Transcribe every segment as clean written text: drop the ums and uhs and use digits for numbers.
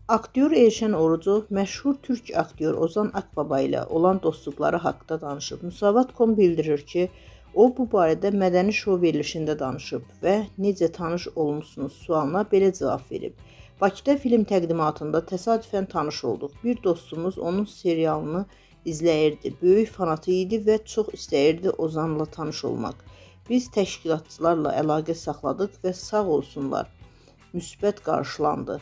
Aktyor Elşən Orucu məşhur türk aktyor Ozan Akbaba ilə olan dostluqları haqqında danışıb. Müsavat.com bildirir ki, o bu barədə mədəni şou verilişində danışıb və necə tanış olmusunuz sualına belə cavab verib. Bakıda film təqdimatında təsadüfən tanış olduq. Bir dostumuz onun serialını izləyirdi. Böyük fanatı idi və çox istəyirdi Ozanla tanış olmaq. Biz təşkilatçılarla əlaqə saxladıq və sağ olsunlar, müsbət qarşılandı.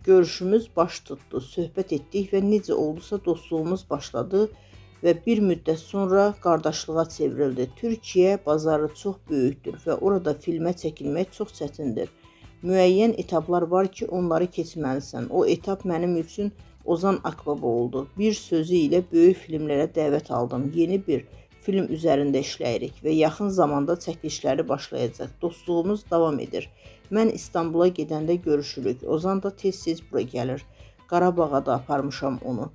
Görüşümüz baş tutdu, söhbət etdik və necə oldusa dostluğumuz başladı və bir müddət sonra qardaşlığa çevrildi. Türkiyə bazarı çox böyükdür və orada filmə çəkilmək çox çətindir. Müəyyən etaplar var ki, onları keçməlisən. O etap mənim üçün Ozan Akbaba oldu. Bir sözü ilə böyük filmlərə dəvət aldım. Yeni bir film üzərində işləyirik və yaxın zamanda çəkilişləri başlayacaq. Dostluğumuz davam edir. Mən İstanbula gedəndə görüşürük. Ozan da tez-tez bura gəlir. Qarabağa da aparmışam onu.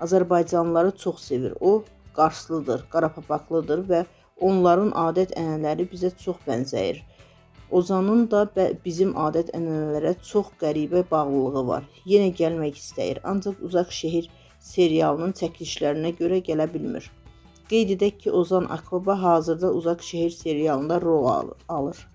Azərbaycanlıları çox sevir. O Qarslıdır, Qarapapaqlıdır və onların adət-ənənələri bizə çox bənzəyir. Ozanın da bizim adət-ənənələrə çox qəribə bağlılığı var. Yenə gəlmək istəyir, ancaq Uzaq Şəhər serialının çəkilişlərinə görə gələ bilmir. Qeyd edək ki, Ozan Akbaba hazırda Uzaq Şəhər serialında rol alır.